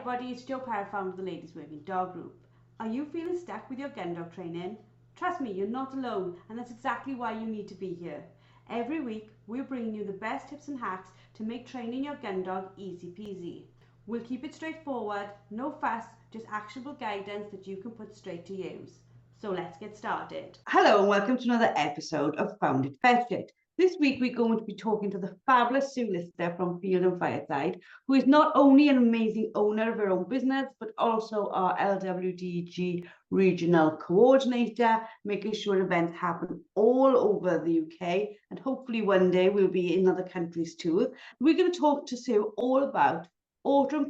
everybody, it's Jo Pyer, founder of the Ladies Working Dog Group. Are you feeling stuck with your Gundog training? Trust me, you're not alone, and that's exactly why you need to be here. Every week, we're bringing you the best tips and hacks to make training your Gundog easy peasy. We'll keep it straightforward, no fuss, just actionable guidance that you can put straight to use. So let's get started. Hello and welcome to another episode of Found It Fetched It. This week we're going to be talking to the fabulous Sue Lister from Fields and Fireside, who is not only an amazing owner of her own business, but also our LWDG regional coordinator, making sure events happen all over the UK, and hopefully one day we'll be in other countries too. We're going to talk to Sue all about autumn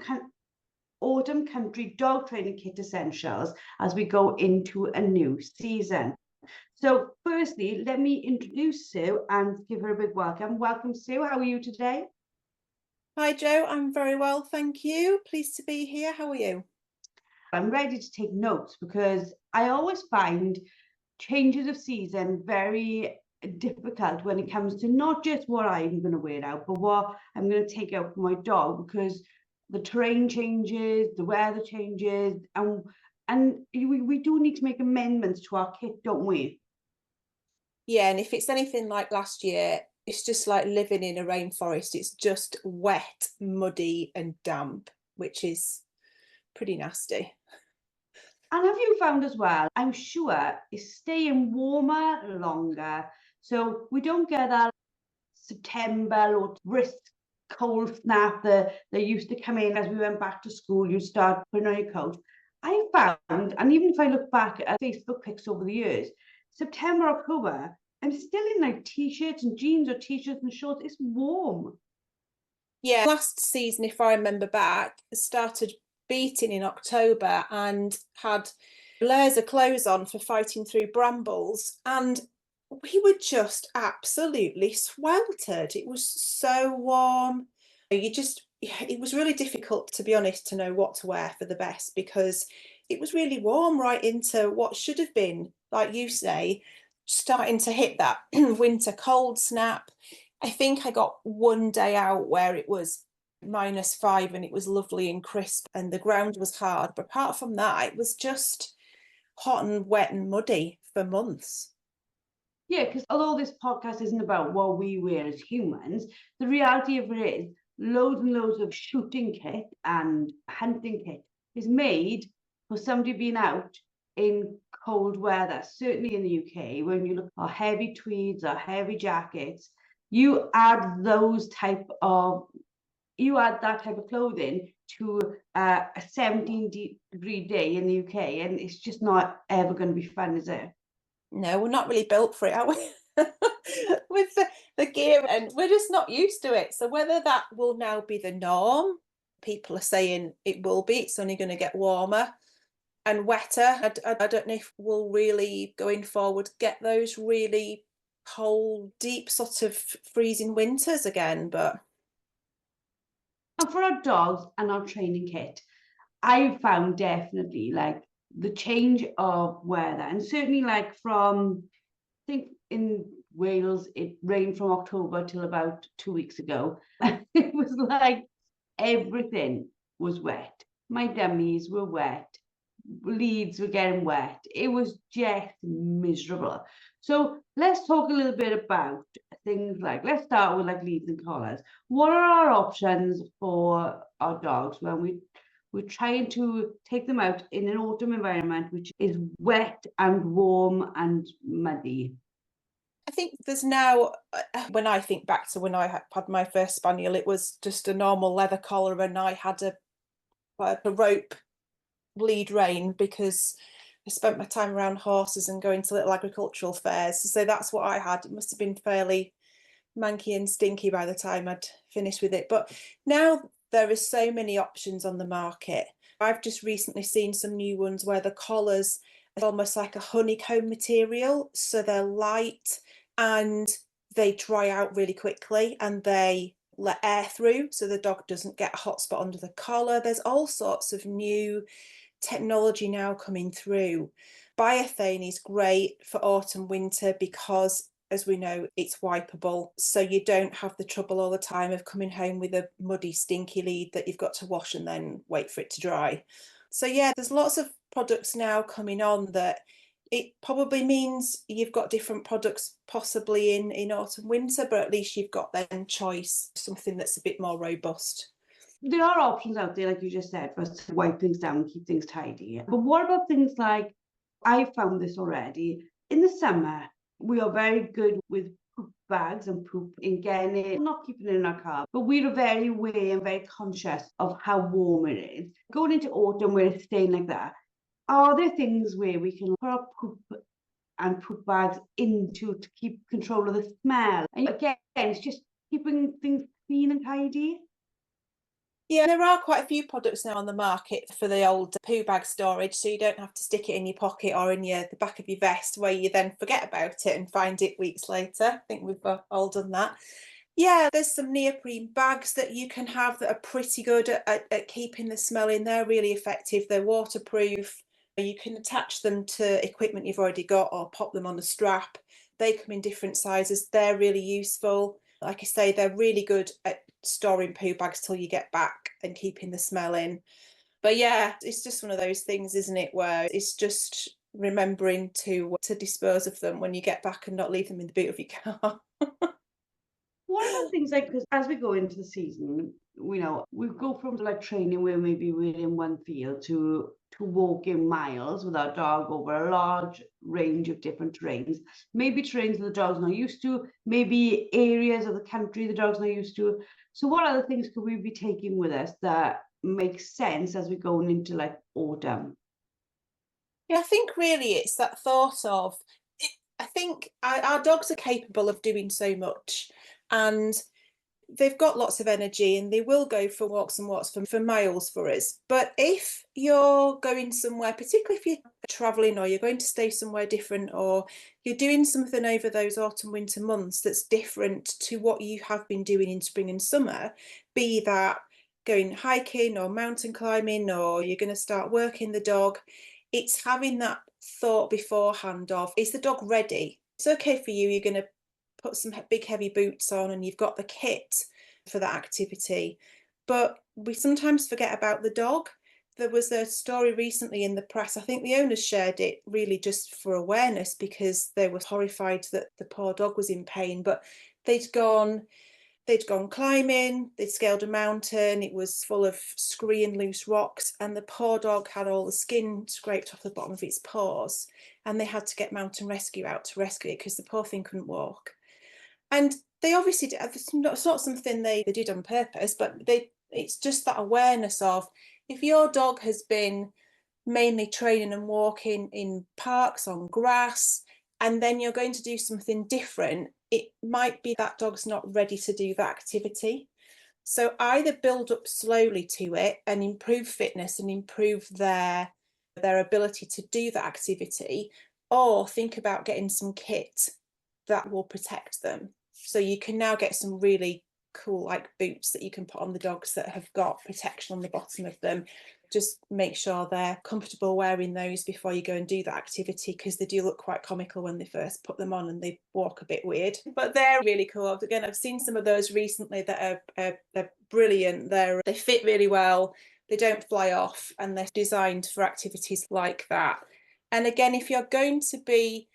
country dog training kit essentials as we go into a new season. So firstly, let me introduce Sue and give her a big welcome. Welcome, Sue. How are you today? Hi, Jo. I'm very well, thank you. Pleased to be here. How are you? I'm ready to take notes because I always find changes of season very difficult when it comes to not just what I'm going to wear out, but what I'm going to take out for my dog, because the terrain changes, the weather changes, and we do need to make amendments to our kit, don't we? Yeah, and if it's anything like last year, it's just like living in a rainforest. It's just wet, muddy and damp, which is pretty nasty. And have you found as well, I'm sure, it's staying warmer longer, so we don't get that September or brisk cold snap that used to come in as we went back to school. You start putting on your coat. I found, and even if I look back at Facebook pics over the years, September, October, I'm still in like t-shirts and jeans or t-shirts and shorts. It's warm. Yeah, last season, if I remember back, I started beating in October and had layers of clothes on for fighting through brambles, and we were just absolutely sweltered. It was so warm. It was really difficult, to be honest, to know what to wear for the best, because it was really warm right into what should have been, like you say, starting to hit that winter cold snap. I think I got one day out where it was -5 and it was lovely and crisp and the ground was hard. But apart from that, it was just hot and wet and muddy for months. Yeah, because although this podcast isn't about what we wear as humans, the reality of it is loads and loads of shooting kit and hunting kit is made for somebody being out in cold weather. Certainly in the UK, when you look at heavy tweeds or heavy jackets, you add that type of clothing to a 17-degree day in the UK, and it's just not ever going to be fun, is it? No, we're not really built for it, are we? With the gear, and we're just not used to it. So whether that will now be the norm, people are saying it will be. It's only going to get warmer and wetter. I don't know if we'll really, going forward, get those really cold, deep sort of freezing winters again. But And for our dogs and our training kit, I found definitely like the change of weather, and certainly like from, I think in Wales, it rained from October till about 2 weeks ago. It was like everything was wet. My dummies were wet. Leads were getting wet. It was just miserable. So let's talk a little bit about things like, let's start with like leads and collars. What are our options for our dogs when we're trying to take them out in an autumn environment which is wet and warm and muddy? I think there's now, when I think back to when I had my first spaniel, it was just a normal leather collar and I had a rope lead rein because I spent my time around horses and going to little agricultural fairs. So that's what I had. It must have been fairly manky and stinky by the time I'd finished with it. But now there is so many options on the market. I've just recently seen some new ones where the collars are almost like a honeycomb material. So they're light and they dry out really quickly and they let air through so the dog doesn't get a hot spot under the collar. There's all sorts of new technology now coming through. Biothane is great for autumn winter because as we know, it's wipeable, so you don't have the trouble all the time of coming home with a muddy, stinky lead that you've got to wash and then wait for it to dry. So yeah, there's lots of products now coming on that it probably means you've got different products possibly in autumn, winter, but at least you've got then choice, something that's a bit more robust. There are options out there, like you just said, for us to wipe things down and keep things tidy. But what about things like, I found this already, in the summer, we are very good with poop bags and poop in getting it, not keeping it in our car, but we're very aware and very conscious of how warm it is. Going into autumn where it's staying like that, are there things where we can put our poop and poop bags into to keep control of the smell? And again, it's just keeping things clean and tidy. Yeah, there are quite a few products now on the market for the old poo bag storage, so you don't have to stick it in your pocket or in the back of your vest where you then forget about it and find it weeks later. I think we've all done that. Yeah, there's some neoprene bags that you can have that are pretty good at keeping the smell in. They're really effective. They're waterproof. You can attach them to equipment you've already got or pop them on a strap. They come in different sizes. They're really useful. Like I say, they're really good at storing poo bags till you get back and keeping the smell in. But yeah, it's just one of those things, isn't it, where it's just remembering to dispose of them when you get back and not leave them in the boot of your car. What about things like, because as we go into the season, we go from like training where maybe we're in one field to walking miles with our dog over a large range of different terrains, maybe terrains that the dog's not used to, maybe areas of the country the dog's not used to. So what other things could we be taking with us that make sense as we're going into like autumn? Yeah, I think really it's that thought of, I think our dogs are capable of doing so much, and they've got lots of energy and they will go for walks and walks for miles for us. But if you're going somewhere, particularly if you're traveling or you're going to stay somewhere different, or you're doing something over those autumn winter months that's different to what you have been doing in spring and summer, be that going hiking or mountain climbing, or you're going to start working the dog, it's having that thought beforehand of, is the dog ready? It's okay for you, you're going to put some big heavy boots on and you've got the kit for that activity, but we sometimes forget about the dog. There was a story recently in the press, I think the owners shared it really just for awareness because they were horrified that the poor dog was in pain, but they'd gone climbing, they'd scaled a mountain, it was full of scree and loose rocks, and the poor dog had all the skin scraped off the bottom of its paws, and they had to get mountain rescue out to rescue it because the poor thing couldn't walk. And they obviously did, it's not something they did on purpose, but it's just that awareness of, if your dog has been mainly training and walking in parks on grass, and then you're going to do something different, it might be that dog's not ready to do that activity. So either build up slowly to it and improve fitness and improve their ability to do that activity, or think about getting some kit that will protect them. So you can now get some really cool like boots that you can put on the dogs that have got protection on the bottom of them. Just make sure they're comfortable wearing those before you go and do that activity, because they do look quite comical when they first put them on and they walk a bit weird, but they're really cool. Again, I've seen some of those recently that are brilliant. They fit really well, they don't fly off, and they're designed for activities like that. And again, if you're going to be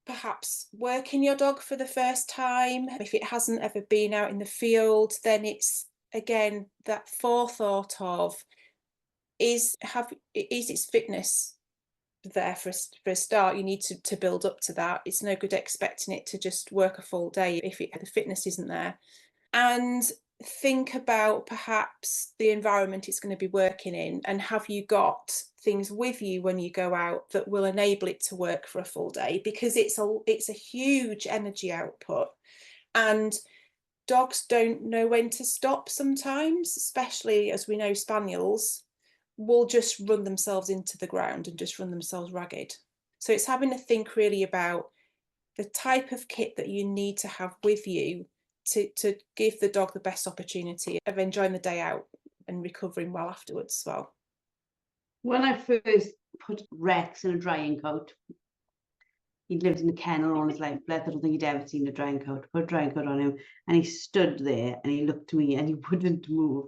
perhaps working your dog for the first time, if it hasn't ever been out in the field, then it's again that forethought of, is its fitness there for a start. You need to build up to that. It's no good expecting it to just work a full day if the fitness isn't there. And think about perhaps the environment it's going to be working in, and have you got things with you when you go out that will enable it to work for a full day, because it's a huge energy output, and dogs don't know when to stop sometimes, especially as we know spaniels will just run themselves into the ground and just run themselves ragged. So it's having to think really about the type of kit that you need to have with you to give the dog the best opportunity of enjoying the day out and recovering well afterwards as well. When I first put Rex in a drying coat, He'd lived in a kennel all his life. I don't think he'd ever seen a drying coat. Put a drying coat on him, and he stood there and he looked to me and he wouldn't move.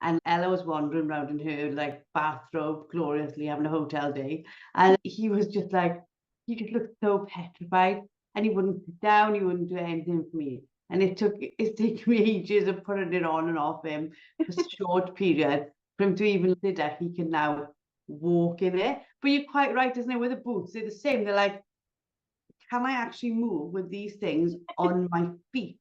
And Ella was wandering around in her like bathrobe, gloriously having a hotel day, and he was just like, he just looked so petrified, and he wouldn't sit down, he wouldn't do anything for me. And it's taken me ages of putting it on and off him for short periods for him to even say that he can now walk in it. But you're quite right, isn't it? With the boots, they're the same. They're like, can I actually move with these things on my feet?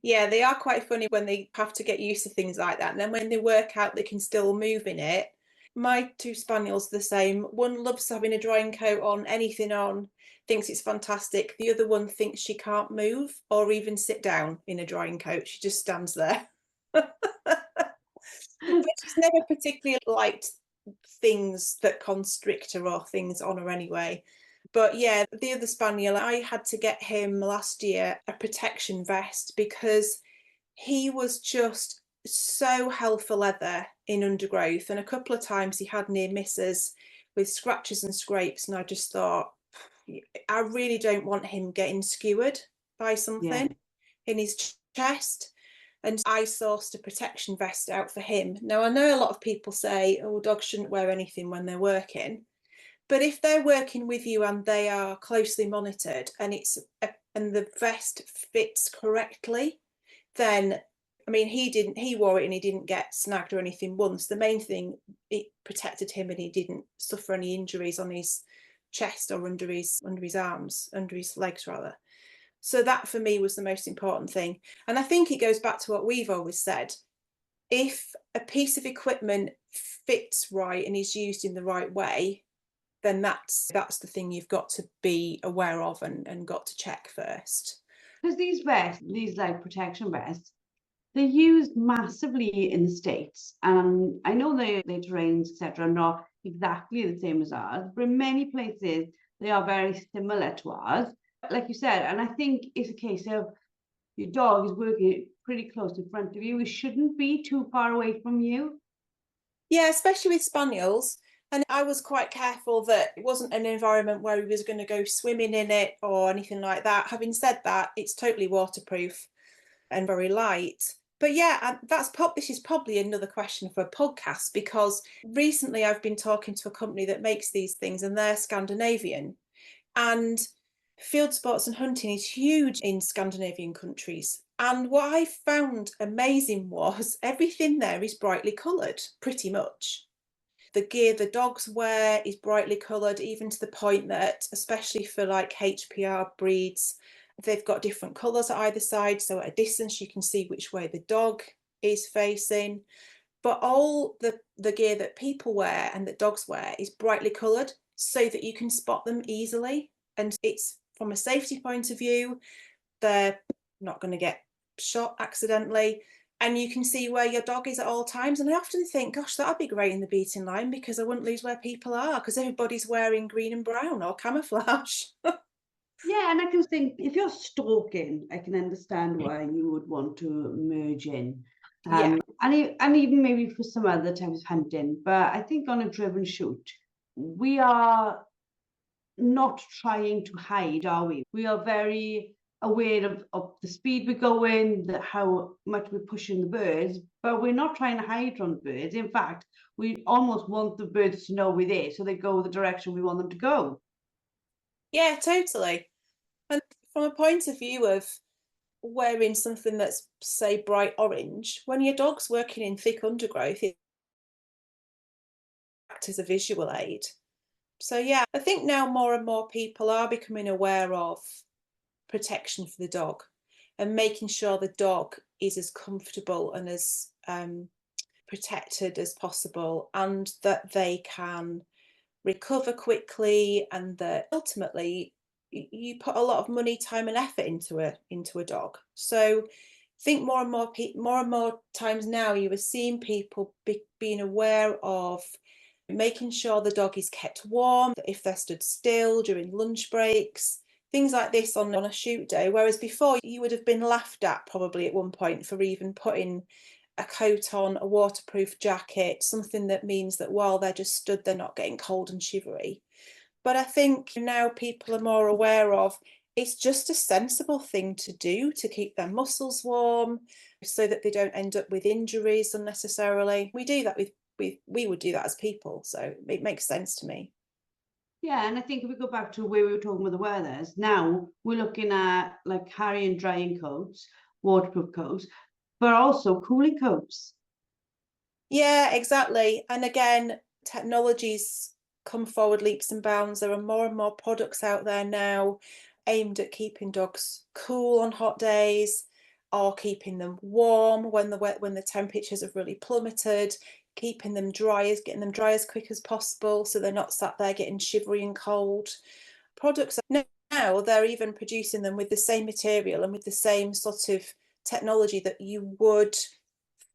Yeah, they are quite funny when they have to get used to things like that. And then when they work out they can still move in it. My two spaniels are the same. One loves having a drying coat on, anything on, thinks it's fantastic. The other one thinks she can't move or even sit down in a drying coat. She just stands there. But she's never particularly liked things that constrict her or things on her anyway. But yeah, the other spaniel, I had to get him last year a protection vest because he was just so hell for leather in undergrowth, and a couple of times he had near misses with scratches and scrapes, and I just thought, I really don't want him getting skewered by something in his chest. And I sourced a protection vest out for him. Now, I know a lot of people say, oh, dogs shouldn't wear anything when they're working. But if they're working with you and they are closely monitored and and the vest fits correctly, then, I mean, he wore it and he didn't get snagged or anything once. The main thing, it protected him and he didn't suffer any injuries on his chest or under his arms, under his legs rather. So that for me was the most important thing. And I think it goes back to what we've always said. If a piece of equipment fits right and is used in the right way, then that's the thing you've got to be aware of and got to check first. Because these vests, these like protection vests, they're used massively in the States. And I know their terrains, etc., are not exactly the same as ours, but in many places they are very similar to ours. Like you said, and I think it's a case of your dog is working pretty close in front of you. It shouldn't be too far away from you. Yeah, especially with spaniels. And I was quite careful that it wasn't an environment where he was going to go swimming in it or anything like that. Having said that, it's totally waterproof and very light. But yeah, this is probably another question for a podcast, because recently I've been talking to a company that makes these things and they're Scandinavian. And field sports and hunting is huge in Scandinavian countries. And what I found amazing was everything there is brightly coloured, pretty much. The gear the dogs wear is brightly coloured, even to the point that, especially for like HPR breeds, they've got different colours at either side. So at a distance, you can see which way the dog is facing. But all the gear that people wear and that dogs wear is brightly coloured so that you can spot them easily. And it's from a safety point of view, they're not going to get shot accidentally. And you can see where your dog is at all times. And I often think, gosh, that'd be great in the beating line, because I wouldn't lose where people are, because everybody's wearing green and brown or camouflage. Yeah, and I can think if you're stalking, I can understand why you would want to merge in. Yeah. And even maybe for some other types of hunting. But I think on a driven shoot, we are not trying to hide, are we? We are very aware of the speed we're going, how much we're pushing the birds, but we're not trying to hide from the birds. In fact, we almost want the birds to know we're there so they go the direction we want them to go. Yeah, totally. And from a point of view of wearing something that's, say, bright orange, when your dog's working in thick undergrowth, it acts as a visual aid. So yeah, I think now more and more people are becoming aware of protection for the dog and making sure the dog is as comfortable and as protected as possible, and that they can recover quickly, and that ultimately you put a lot of money, time and effort into a dog. So I think more and more times now you are seeing people being aware of making sure the dog is kept warm, if they're stood still during lunch breaks, things like this on a shoot day. Whereas before you would have been laughed at probably at one point for even putting a coat on, a waterproof jacket, something that means that while they're just stood, they're not getting cold and shivery. But I think now people are more aware of it's just a sensible thing to do to keep their muscles warm so that they don't end up with injuries unnecessarily. We do that we would do that as people, so it makes sense to me. Yeah, and I think if we go back to where we were talking about the weathers, now we're looking at like carrying drying coats, waterproof coats, but also cooling coats. Yeah, exactly. And again, technologies come forward leaps and bounds. There are more and more products out there now aimed at keeping dogs cool on hot days or keeping them warm when the temperatures have really plummeted, keeping them dry, getting them dry as quick as possible so they're not sat there getting shivery and cold. Products now they're even producing them with the same material and with the same sort of technology that you would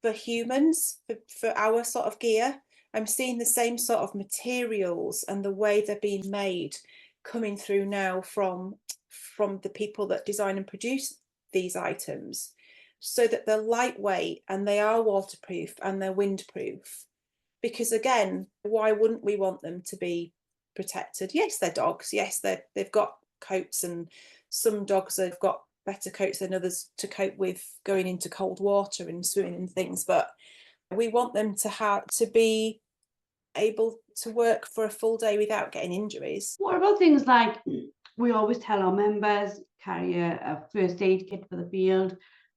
for humans, for our sort of gear. I'm seeing the same sort of materials and the way they're being made coming through now from the people that design and produce these items, so that they're lightweight and they are waterproof and they're windproof. Because again, why wouldn't we want them to be protected? Yes, they're dogs. Yes, they've got coats, and some dogs have got better coats than others to cope with going into cold water and swimming and things, but we want them to be able to work for a full day without getting injuries. What about things like we always tell our members carry a first aid kit for the field,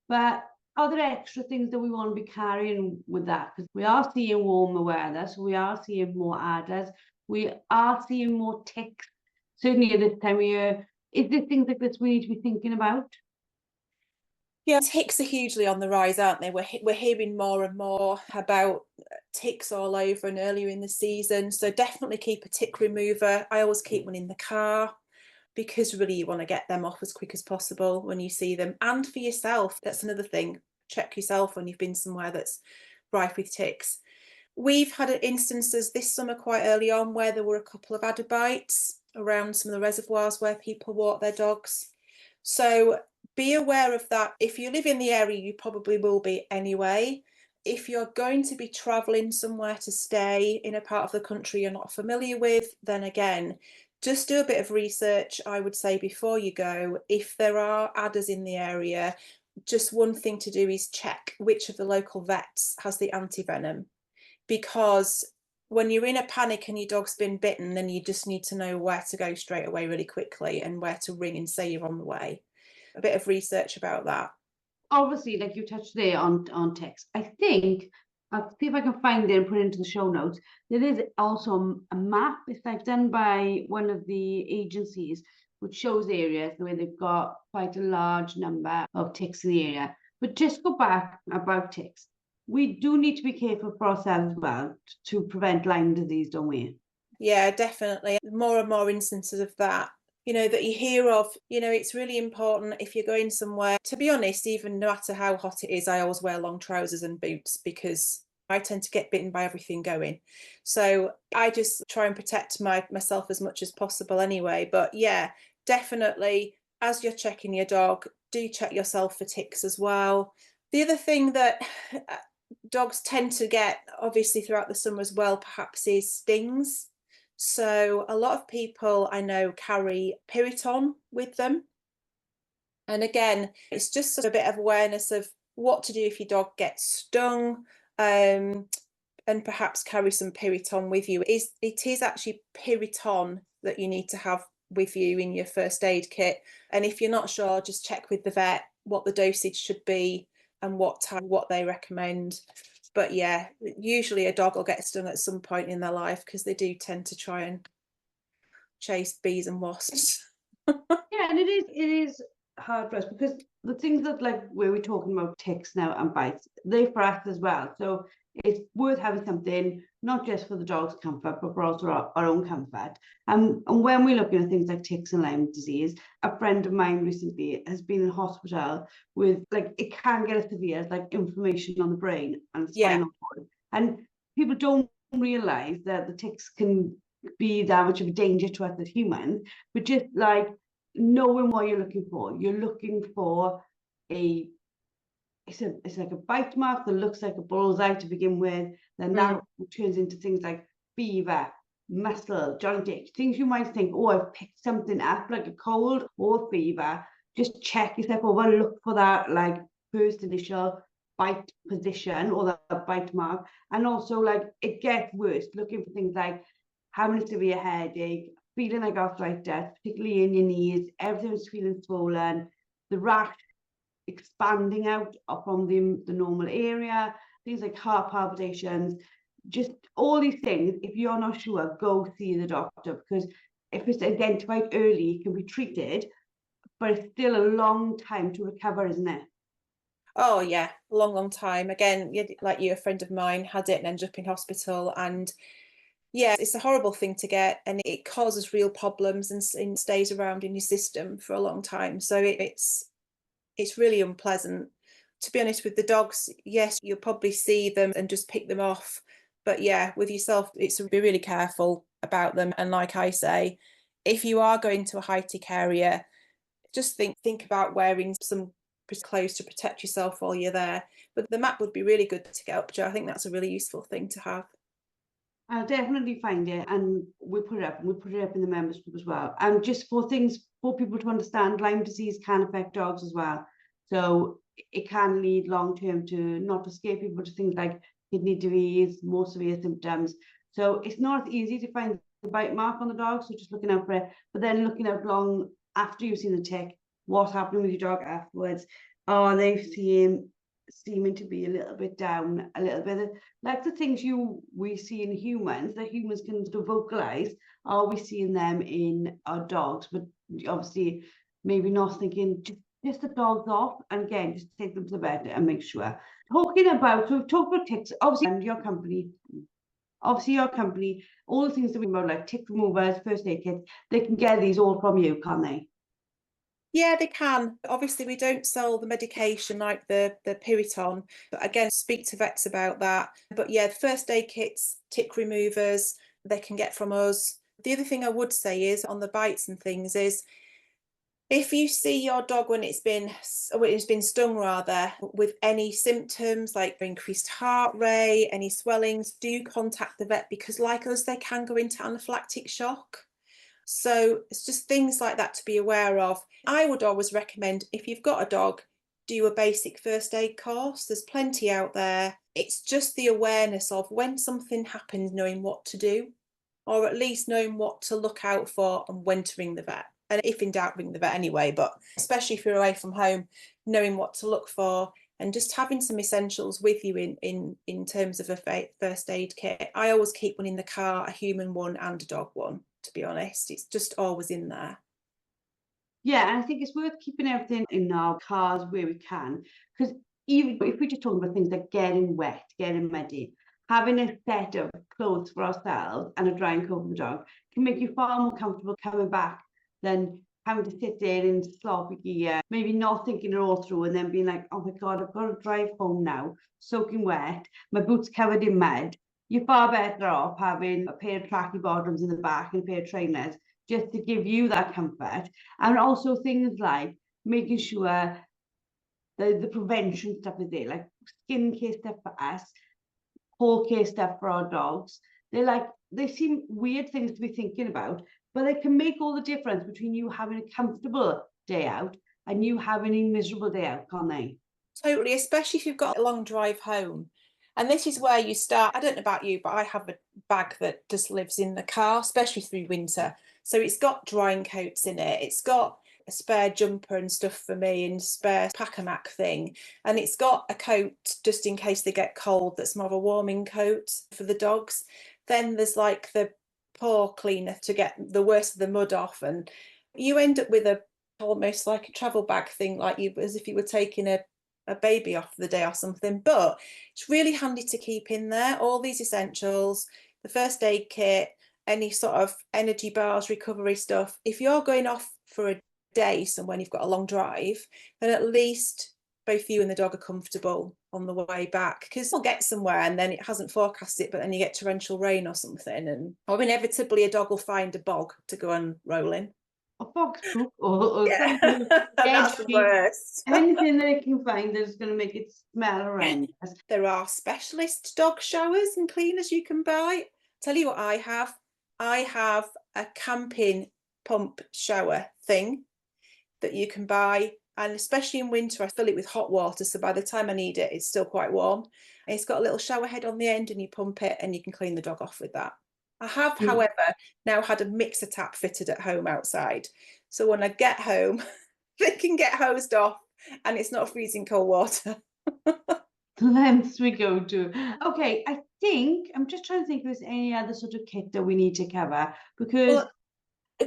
but are there extra things that we want to be carrying with that? Because we are seeing warmer weather, so we are seeing more adders, we are seeing more ticks, certainly at this time of year. Is there things like this we need to be thinking about? Yeah, ticks are hugely on the rise, aren't they? We're hearing more and more about ticks all over and earlier in the season. So definitely keep a tick remover. I always keep one in the car because really you want to get them off as quick as possible when you see them. And for yourself, that's another thing. Check yourself when you've been somewhere that's rife with ticks. We've had instances this summer quite early on where there were a couple of adder bites around some of the reservoirs where people walk their dogs. So be aware of that. If you live in the area, you probably will be anyway. If you're going to be travelling somewhere to stay in a part of the country you're not familiar with, then again, just do a bit of research, I would say, before you go. If there are adders in the area, just one thing to do is check which of the local vets has the anti-venom, because when you're in a panic and your dog's been bitten, then you just need to know where to go straight away really quickly and where to ring and say you're on the way. A bit of research about that. Obviously, like you touched there on ticks, I think I'll see if I can find it and put it into the show notes. There is also a map, it's like done by one of the agencies, which shows areas where they've got quite a large number of ticks in the area. But just go back about ticks. We do need to be careful for ourselves as well to prevent Lyme disease, don't we? Yeah, definitely. More and more instances of that, that you hear of. It's really important if you're going somewhere. To be honest, even no matter how hot it is, I always wear long trousers and boots because I tend to get bitten by everything going. So I just try and protect myself as much as possible anyway. But yeah, definitely, as you're checking your dog, do check yourself for ticks as well. The other thing that dogs tend to get, obviously, throughout the summer as well, perhaps, is stings. So a lot of people I know carry Piriton with them. And again, it's just a bit of awareness of what to do if your dog gets stung, and perhaps carry some Piriton with you. It is actually Piriton that you need to have with you in your first aid kit. And if you're not sure, just check with the vet what the dosage should be and what they recommend. But yeah, usually a dog will get stung at some point in their life because they do tend to try and chase bees and wasps. Yeah, and it is hard for us because the things that like where we're talking about ticks now and bites, they for us as well. So it's worth having something not just for the dog's comfort, but for also our own comfort. And when we're looking at things like ticks and Lyme disease, a friend of mine recently has been in hospital with like it can get as severe as like inflammation on the brain and the Yeah, spinal cord. And people don't realize that the ticks can be that much of a danger to us as humans, but just like knowing what you're looking for. You're looking for it's like a bite mark that looks like a bullseye to begin with. Then that turns into things like fever, muscle, joint ache, things you might think, oh, I've picked something up, like a cold or a fever, just check yourself over, look for that like first initial bite position or the bite mark. And also, like, it gets worse, looking for things like having a severe headache, feeling like arthritis, particularly in your knees, everything's feeling swollen, the rash expanding out from the normal area, things like heart palpitations, just all these things. If you're not sure, go see the doctor, because if it's identified early, it can be treated, but it's still a long time to recover, isn't it? Oh yeah, long time. Again, like you, a friend of mine had it and ended up in hospital, and yeah, it's a horrible thing to get, and it causes real problems and stays around in your system for a long time. So it's really unpleasant. To be honest, with the dogs, yes, you'll probably see them and just pick them off. But yeah, with yourself, it's to be really careful about them. And like I say, if you are going to a high-tech area, just think about wearing some clothes to protect yourself while you're there. But the map would be really good to get up, Jo. I think that's a really useful thing to have. I'll definitely find it, and we'll put it up. We'll put it up in the members group as well. And just for things for people to understand, Lyme disease can affect dogs as well. So it can lead long term to, not to scare people, to things like kidney disease, more severe symptoms. So it's not easy to find the bite mark on the dog. So just looking out for it, but then looking out long after you've seen the tick, what's happening with your dog afterwards? Are they seeming to be a little bit down, a little bit like the things we see in humans that humans can sort of vocalize? Are we seeing them in our dogs? But obviously maybe not thinking just the dogs off, and again, just take them to the vet and make sure. Talking about, so we've talked about ticks, obviously, and your company, all the things that we about, like tick removers, first aid kits, they can get these all from you, can't they? Yeah, they can. Obviously, we don't sell the medication like the Piriton, but again, speak to vets about that. But yeah, first aid kits, tick removers, they can get from us. The other thing I would say is on the bites and things is, if you see your dog when it's been stung rather, with any symptoms like increased heart rate, any swellings, do contact the vet, because like us, they can go into anaphylactic shock. So it's just things like that to be aware of. I would always recommend, if you've got a dog, do a basic first aid course. There's plenty out there. It's just the awareness of when something happens, knowing what to do, or at least knowing what to look out for and when to ring the vet. And if in doubt, ring the vet anyway, but especially if you're away from home, knowing what to look for, and just having some essentials with you in terms of a first aid kit. I always keep one in the car, a human one and a dog one, to be honest. It's just always in there. Yeah, and I think it's worth keeping everything in our cars where we can, because even if we're just talking about things like getting wet, getting muddy, having a set of clothes for ourselves and a drying coat for the dog can make you far more comfortable coming back than having to sit there in sloppy gear, maybe not thinking it all through, and then being like, oh my God, I've got to drive home now, soaking wet, my boots covered in mud. You're far better off having a pair of tracky bottoms in the back and a pair of trainers, just to give you that comfort. And also things like making sure the prevention stuff is there, like skin care stuff for us, paw care stuff for our dogs. They seem weird things to be thinking about, but they can make all the difference between you having a comfortable day out and you having a miserable day out, can't they? Totally, especially if you've got a long drive home. And this is where you start. I don't know about you, but I have a bag that just lives in the car, especially through winter. So it's got drying coats in it. It's got a spare jumper and stuff for me, and spare pack-a-mac thing. And it's got a coat just in case they get cold, that's more of a warming coat for the dogs. Then there's like the paw cleaner to get the worst of the mud off. And you end up with a almost like a travel bag thing, like you, as if you were taking a baby off for the day or something. But it's really handy to keep in there all these essentials, the first aid kit, any sort of energy bars, recovery stuff. If you're going off for a day somewhere and you've got a long drive, then at least both you and the dog are comfortable on the way back, because you'll get somewhere and then it hasn't forecasted it, but then you get torrential rain or something, and or inevitably a dog will find a bog to go and roll in. A fox poop or Yeah. something. That's the worst. Anything that they can find that's going to make it smell horrendous. There are specialist dog showers and cleaners you can buy. Tell you what I have. I have a camping pump shower thing that you can buy, and especially in winter I fill it with hot water, so by the time I need it, it's still quite warm. It's got a little shower head on the end, and you pump it and you can clean the dog off with that. I have, however, now had a mixer tap fitted at home outside, so when I get home they can get hosed off and it's not freezing cold water. Lengths we go to. Okay, I think I'm just trying to think if there's any other sort of kit that we need to cover, because Well,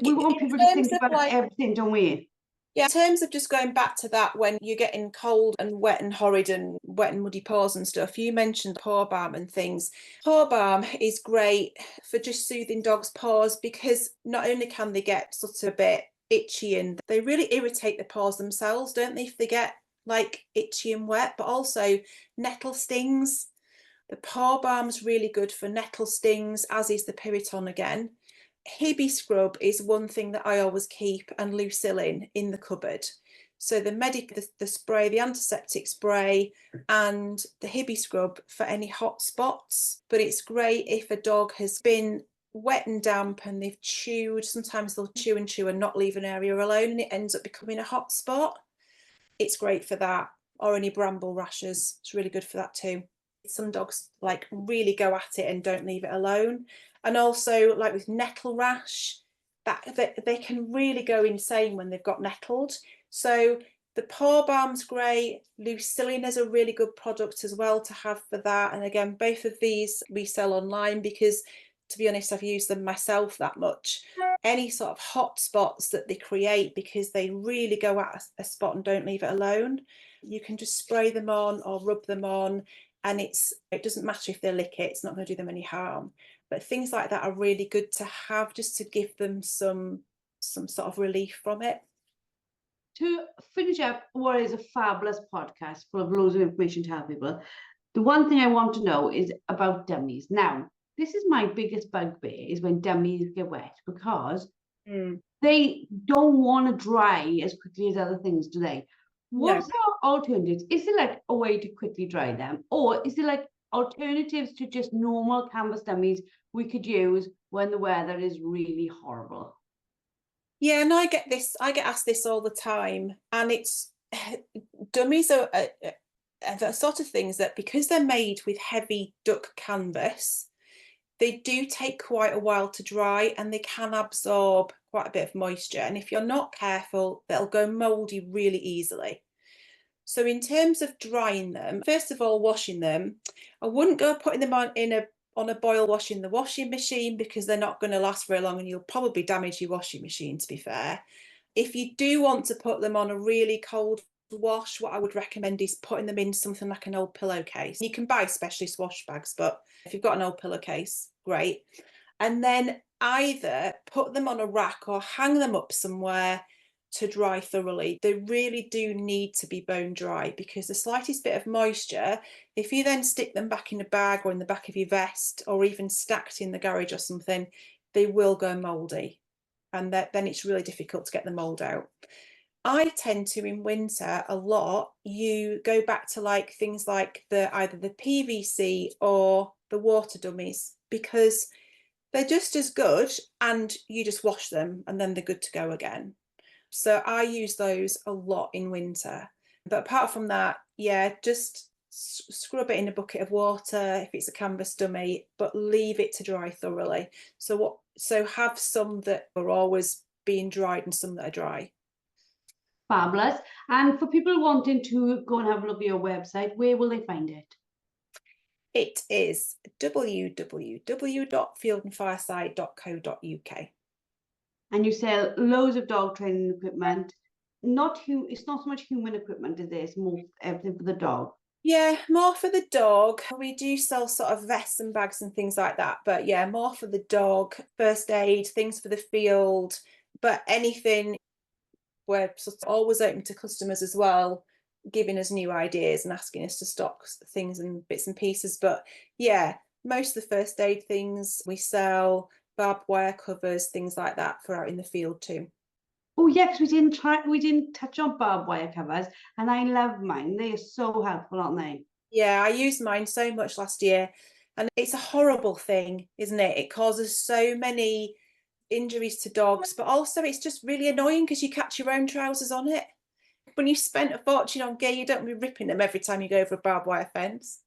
we want people to think about like, everything, don't we? yeah, in terms of just going back to that, when you're getting cold and wet and horrid and wet and muddy paws and stuff, you mentioned paw balm and things. Paw balm is great for just soothing dogs' paws, because not only can they get sort of a bit itchy, and they really irritate the paws themselves, don't they, if they get like itchy and wet, but also nettle stings. The paw balm's really good for nettle stings, as is the Piriton again. Hibby scrub is one thing that I always keep, and Lucillin in the cupboard. So the spray, the antiseptic spray, and the Hibby scrub for any hot spots. But it's great if a dog has been wet and damp and they've chewed. Sometimes they'll chew and not leave an area alone, and it ends up becoming a hot spot. It's great for that. Or any bramble rashes, it's really good for that too. Some dogs like really go at it and don't leave it alone. And also, like with nettle rash, that they can really go insane when they've got nettled. So the paw balm's great. Lucillin is a really good product as well to have for that. And again, both of these we sell online, because to be honest, I've used them myself that much. Any sort of hot spots that they create, because they really go at a spot and don't leave it alone, you can just spray them on or rub them on, and it doesn't matter if they lick it, it's not going to do them any harm. But things like that are really good to have, just to give them some sort of relief from it. To finish up what is a fabulous podcast full of loads of information to help people, the one thing I want to know is about dummies. Now, this is my biggest bugbear, is when dummies get wet, because they don't want to dry as quickly as other things, do they? What's our alternatives? Is there like a way to quickly dry them? Or is there like alternatives to just normal canvas dummies we could use when the weather is really horrible? Yeah, and I get asked this all the time, and it's dummies are the sort of things that, because they're made with heavy duck canvas, they do take quite a while to dry, and they can absorb quite a bit of moisture, and if you're not careful, they'll go moldy really easily. So in terms of drying them, first of all, washing them, I wouldn't go putting them on a boil wash in the washing machine, because they're not going to last very long, and you'll probably damage your washing machine, to be fair. If you do want to put them on a really cold wash, what I would recommend is putting them in something like an old pillowcase. You can buy specialist wash bags, but if you've got an old pillowcase, great. And then either put them on a rack or hang them up somewhere to dry thoroughly. They really do need to be bone dry, because the slightest bit of moisture, if you then stick them back in a bag or in the back of your vest, or even stacked in the garage or something, they will go mouldy, and then it's really difficult to get the mould out. I tend to, in winter a lot, you go back to like things like either the PVC or the water dummies, because they're just as good, and you just wash them and then they're good to go again. So I use those a lot in winter. But apart from that, yeah, just scrub it in a bucket of water if it's a canvas dummy, but leave it to dry thoroughly. So have some that are always being dried and some that are dry. Fabulous. And for people wanting to go and have a look at your website, where will they find it? It is www.fieldandfireside.co.uk. And you sell loads of dog training equipment. It's not so much human equipment, is it? It's more everything for the dog. Yeah, more for the dog. We do sell sort of vests and bags and things like that, but yeah, more for the dog, first aid, things for the field, but anything. We're sort of always open to customers as well, giving us new ideas and asking us to stock things and bits and pieces. But yeah, most of the first aid things we sell, barbed wire covers, things like that for out in the field too. Oh yeah, because we didn't touch on barbed wire covers, and I love mine. They are so helpful, aren't they? Yeah, I used mine so much last year. And it's a horrible thing, isn't it? It causes so many injuries to dogs, but also it's just really annoying because you catch your own trousers on it. When you spent a fortune on gear, you don't be ripping them every time you go over a barbed wire fence.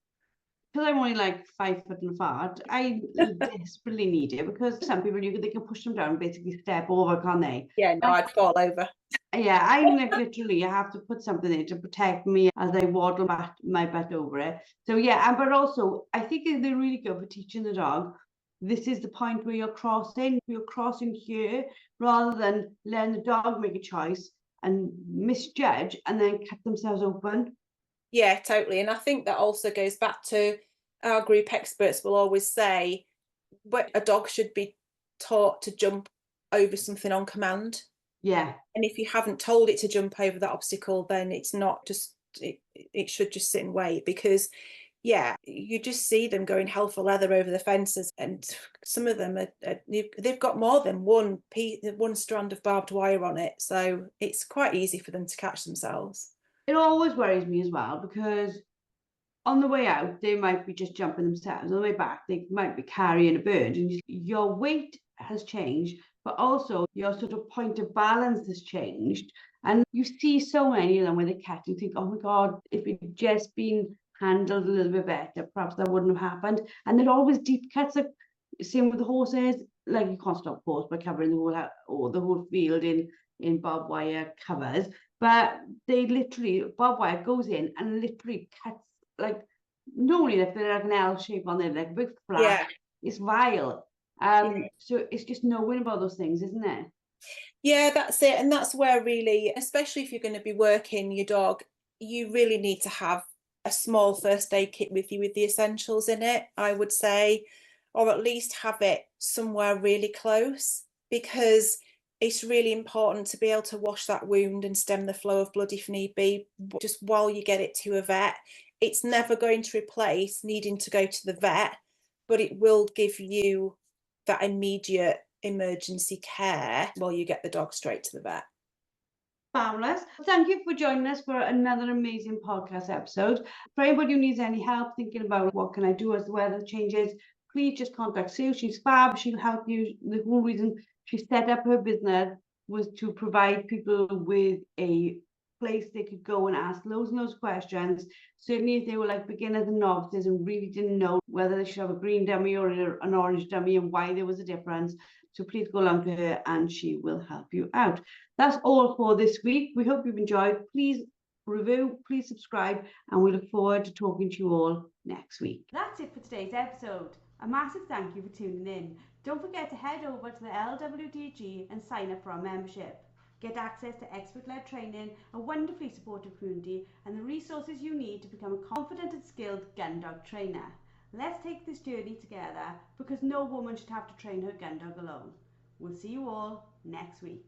Because I'm only like 5 foot and fat, I desperately need it, because some people, they can push them down and basically step over, can't they? Yeah, no, I'd fall over. Yeah, I'm like literally, I have to put something in to protect me as I waddle my butt over it. So yeah, but also I think they're really good for teaching the dog. This is the point where you're crossing here, rather than letting the dog make a choice and misjudge and then cut themselves open. Yeah, totally. And I think that also goes back to our group experts will always say what a dog should be taught to jump over something on command. Yeah. And if you haven't told it to jump over that obstacle, then it's not just, it should just sit and wait, because yeah, you just see them going hell for leather over the fences, and some of them they've got more than one strand of barbed wire on it, so it's quite easy for them to catch themselves. It always worries me as well, because on the way out they might be just jumping themselves, on the way back they might be carrying a bird, and your weight has changed, but also your sort of point of balance has changed. And you see so many of them where they catch and think, oh my god, if it'd just been handled a little bit better, perhaps that wouldn't have happened. And they're always deep cuts. Like, same with the horses, like you can't stop horse by covering the whole field in barbed wire covers, but they literally, barbed wire goes in and literally cuts, like, normally if they're like an L shape on there, like a big flat, yeah. It's vile. So it's just knowing about those things, isn't it? Yeah, that's it. And that's where really, especially if you're going to be working your dog, you really need to have a small first aid kit with you with the essentials in it, I would say, or at least have it somewhere really close, because it's really important to be able to wash that wound and stem the flow of blood if need be, just while you get it to a vet. It's never going to replace needing to go to the vet, but it will give you that immediate emergency care while you get the dog straight to the vet. Fabulous. Thank you for joining us for another amazing podcast episode. For anybody who needs any help thinking about what can I do as the weather changes, please just contact Sue. She's fab. She'll help you. The whole reason she set up her business was to provide people with a place they could go and ask loads and loads of questions. Certainly if they were like beginners and novices and really didn't know whether they should have a green dummy or an orange dummy and why there was a difference. So please go along to her and she will help you out. That's all for this week. We hope you've enjoyed. Please review, please subscribe, and we look forward to talking to you all next week. That's it for today's episode. A massive thank you for tuning in. Don't forget to head over to the LWDG and sign up for our membership. Get access to expert-led training, a wonderfully supportive community, and the resources you need to become a confident and skilled gun dog trainer. Let's take this journey together, because no woman should have to train her gun dog alone. We'll see you all next week.